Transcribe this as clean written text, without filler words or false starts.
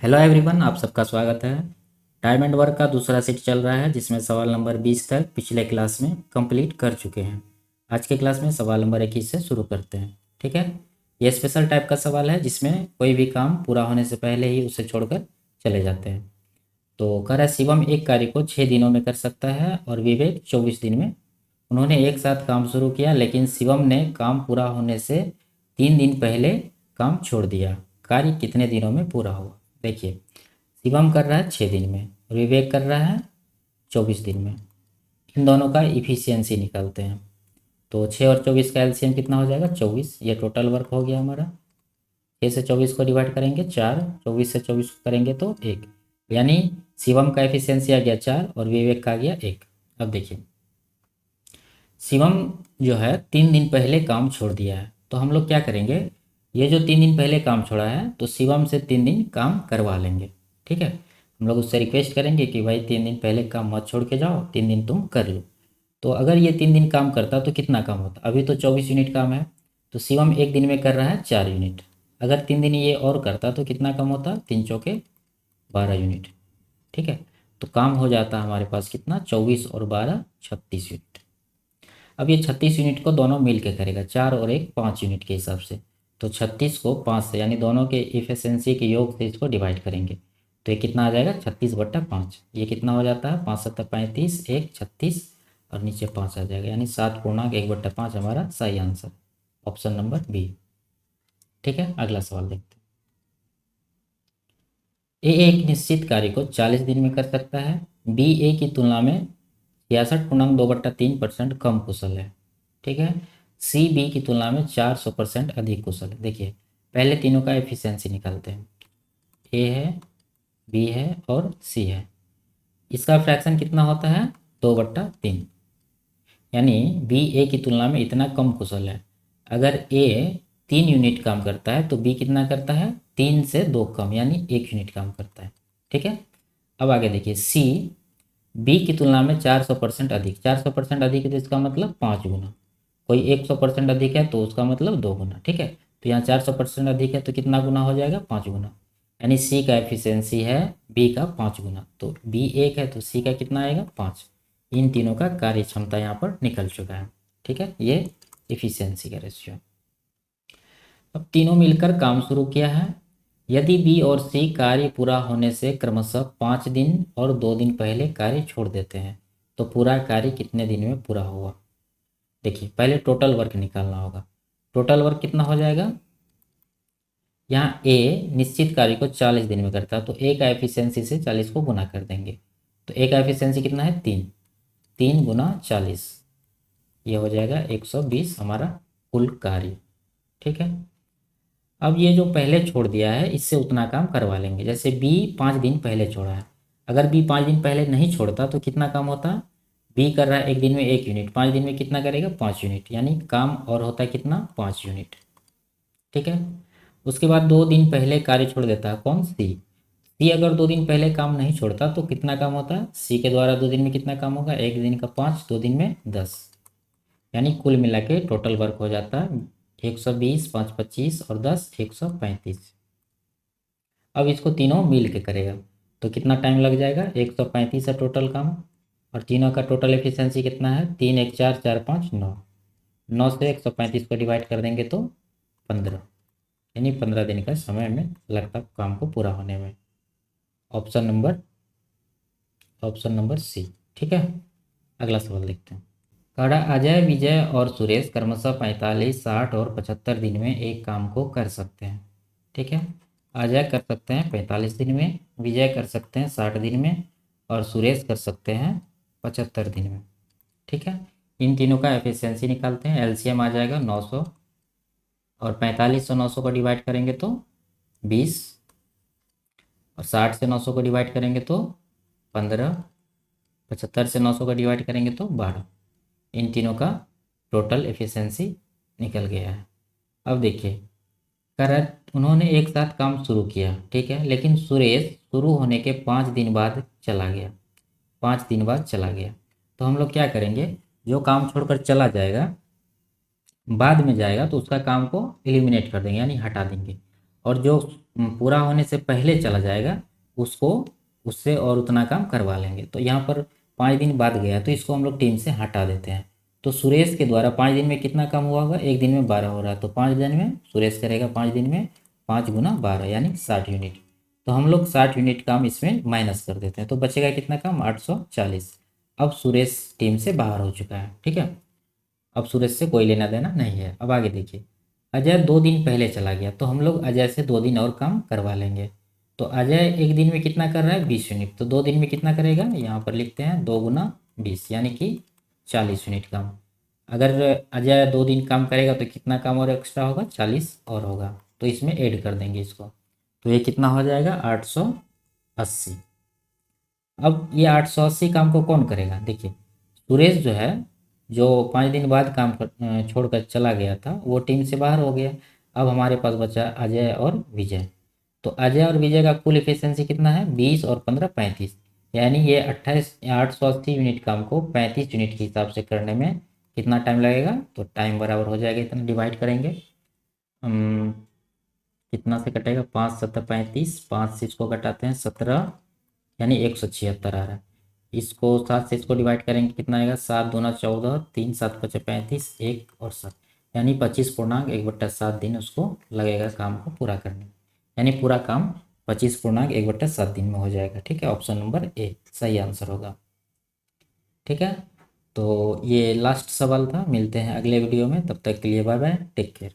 Hello everyone, आप सबका स्वागत है। टाइम एंड वर्क का दूसरा सेट चल रहा है जिसमें सवाल नंबर 20 तक पिछले क्लास में कंप्लीट कर चुके हैं। आज के क्लास में सवाल नंबर 21 से शुरू करते हैं। ठीक है, ये स्पेशल टाइप का सवाल है जिसमें कोई भी काम पूरा होने से पहले ही उसे छोड़कर चले जाते हैं। तो कह रहा है शिवम एक कार्य को 6 दिनों में कर सकता है और विवेक 24 दिन में। उन्होंने एक साथ काम शुरू किया लेकिन शिवम ने काम पूरा होने से 3 दिन पहले काम छोड़ दिया। कार्य कितने दिनों में पूरा हुआ? देखिए, शिवम कर रहा है 6 दिन में और विवेक कर रहा है 24 दिन में। इन दोनों का इफिशियंसी निकालते हैं। तो 6 और 24 का एलसीएम कितना हो जाएगा? 24। ये टोटल वर्क हो गया हमारा। 6 से 24 को डिवाइड करेंगे 4, 24 से 24 को करेंगे तो 1। यानी शिवम का एफिशिएंसी आ गया 4 और विवेक का आ गया 1। अब देखिए, शिवम जो है 3 दिन पहले काम छोड़ दिया है, तो हम लोग क्या करेंगे? ये जो 3 दिन पहले काम छोड़ा है तो शिवम से 3 दिन काम करवा लेंगे। ठीक है, हम लोग उससे रिक्वेस्ट करेंगे कि भाई 3 दिन पहले काम मत छोड़ के जाओ, 3 दिन तुम कर लो। तो अगर ये 3 दिन काम करता तो कितना काम होता? अभी तो 24 यूनिट काम है, तो शिवम एक दिन में कर रहा है 4 यूनिट। अगर 3 दिन ये और करता तो कितना काम होता? 3 चौके 12 यूनिट। ठीक है, तो काम हो जाता हमारे पास कितना? 24 और 12 36 यूनिट। अब ये 36 यूनिट को दोनों मिल के करेगा, 4 और 1 5 यूनिट के हिसाब से। तो 36 को 5 से यानी दोनों के इफिशियंसी के योग से इसको डिवाइड करेंगे तो ये कितना आ जाएगा? 36/5। ये कितना हो जाता है? 5 7 35, 1 36 और नीचे 5 आ जाएगा, यानी 7/1/5 हमारा सही आंसर, ऑप्शन नंबर बी। ठीक है, अगला सवाल देखते हैं। ए एक निश्चित कार्य को 40 दिन में कर सकता है। बी ए की तुलना में 66.2/3% कम कुशल है। ठीक है, सी बी की तुलना में 400% अधिक कुशल है। देखिए, पहले तीनों का एफिशिएंसी निकालते हैं। ए है, बी है और सी है। इसका फ्रैक्शन कितना होता है? 2/3। यानी बी ए की तुलना में इतना कम कुशल है। अगर ए 3 यूनिट काम करता है तो बी कितना करता है? 3 से 2 कम, यानी 1 यूनिट काम करता है। ठीक है, अब आगे देखिए, सी बी की तुलना में 400% अधिक। 400% अधिक है तो इसका मतलब 5 गुना। कोई 100% अधिक है तो उसका मतलब 2 गुना। ठीक है, तो यहाँ 400% अधिक है तो कितना गुना हो जाएगा? 5 गुना। यानी सी का एफिशिएंसी है बी का 5 गुना। तो बी 1 है तो सी का कितना आएगा? 5। इन तीनों का कार्य क्षमता यहाँ पर निकल चुका है। ठीक है, ये इफिशियंसी का रेशियो। अब तीनों मिलकर काम शुरू किया है। यदि बी और सी कार्य पूरा होने से क्रमशः 5 दिन और 2 दिन पहले कार्य छोड़ देते हैं तो पूरा कार्य कितने दिन में पूरा हुआ? देखिए, पहले टोटल वर्क निकालना होगा। टोटल वर्क कितना हो जाएगा? यहाँ ए निश्चित कार्य को 40 दिन में करता है तो ए का एफिशिएंसी से 40 को गुना कर देंगे। तो ए का एफिशिएंसी कितना है? 3। 3 गुना 40, ये हो जाएगा 120 हमारा कुल कार्य। ठीक है, अब ये जो पहले छोड़ दिया है इससे उतना काम करवा लेंगे। जैसे बी 5 दिन पहले छोड़ा है, अगर बी 5 दिन पहले नहीं छोड़ता तो कितना काम होता? बी कर रहा है एक दिन में 1 यूनिट, 5 दिन में कितना करेगा? 5 यूनिट, यानी काम और होता है कितना? 5 यूनिट। ठीक है, उसके बाद 2 दिन पहले कार्य छोड़ देता है कौन? सी। सी अगर 2 दिन पहले काम नहीं छोड़ता तो कितना काम होता है? सी के द्वारा 2 दिन में कितना काम होगा? एक दिन का 5, 2 दिन में 10। यानी कुल मिला के टोटल वर्क हो जाता है 120, 5 25 और 10 135। अब इसको तीनों मिल के करेगा तो कितना टाइम लग जाएगा? 135 है टोटल काम, और तीनों का टोटल एफिशिएंसी कितना है? 3 1 4 4 5 9। 9 से 135 को डिवाइड कर देंगे तो 15, यानी 15 दिन का समय में लगता काम को पूरा होने में। Option number C. ठीक है, अगला सवाल देखते हैं। कड़ा अजय, विजय और सुरेश क्रमशः 45, 60 और 75 दिन में एक काम को कर सकते हैं। ठीक है, अजय कर सकते हैं 45 दिन में, विजय कर सकते हैं 60 दिन में और सुरेश कर सकते हैं 75 दिन में। ठीक है, इन तीनों का एफिशिएंसी निकालते हैं। एलसीएम आ जाएगा 900 और 45 से 900 को डिवाइड करेंगे तो 20 और 60 से 900 को डिवाइड करेंगे तो 15, 75 से 900 को डिवाइड करेंगे तो 12। इन तीनों का टोटल एफिशिएंसी निकल गया है। अब देखिए, कर उन्होंने एक साथ काम शुरू किया, ठीक है, लेकिन सुरेश शुरू होने के 5 दिन बाद चला गया। 5 दिन बाद चला गया तो हम लोग क्या करेंगे? जो काम छोड़कर चला जाएगा, बाद में जाएगा तो उसका काम को एलिमिनेट कर देंगे, यानी हटा देंगे। और जो पूरा होने से पहले चला जाएगा उसको उससे और उतना काम करवा लेंगे। तो यहाँ पर 5 दिन बाद गया तो इसको हम लोग टीम से हटा देते हैं। तो सुरेश के द्वारा 5 दिन में कितना काम हुआ होगा, एक दिन में 12 हो रहा है, तो 5 दिन में सुरेश करेगा 5 दिन में 5 × 12 यानी 60 यूनिट। तो हम लोग 60 यूनिट काम इसमें माइनस कर देते हैं, तो बचेगा कितना काम, 840। अब सुरेश टीम से बाहर हो चुका है, ठीक है। अब सूरज से कोई लेना देना नहीं है। अब आगे देखिए, अजय 2 दिन पहले चला गया तो हम लोग अजय से 2 दिन और काम करवा लेंगे। तो अजय एक दिन में कितना कर रहा है, 20 यूनिट, तो 2 दिन में कितना करेगा, यहाँ पर लिखते हैं 2 × 20 यानी कि 40 यूनिट काम। अगर अजय 2 दिन काम करेगा तो कितना काम और एक्स्ट्रा होगा, 40 और होगा, तो इसमें ऐड कर देंगे इसको। तो ये कितना हो जाएगा, 880। अब ये 880 काम को कौन करेगा, देखिए सुरेश जो है, जो 5 दिन बाद काम छोड़कर चला गया था, वो टीम से बाहर हो गया। अब हमारे पास बचा अजय और विजय। तो अजय और विजय का कुल एफिशिएंसी कितना है, 20 और 15 35, यानी ये 880 यूनिट काम को 35 यूनिट के हिसाब से करने में कितना टाइम लगेगा, तो टाइम बराबर हो जाएगा इतना, डिवाइड करेंगे। कितना से कटेगा, 5×7=35, 5 से इसको घटाते हैं 17, यानी 176 आ रहा है। इसको 7 से इसको डिवाइड करेंगे कितना आएगा, 7×2 = 14, 3×7=35, 1 और 7, यानी 25.1/7 दिन उसको लगेगा काम को पूरा करने में। यानी पूरा काम 25.1/7 दिन में हो जाएगा, ठीक है। ऑप्शन नंबर ए सही आंसर होगा, ठीक है। तो ये लास्ट सवाल था, मिलते हैं अगले वीडियो में, तब तक के लिए बाय बाय, टेक केयर।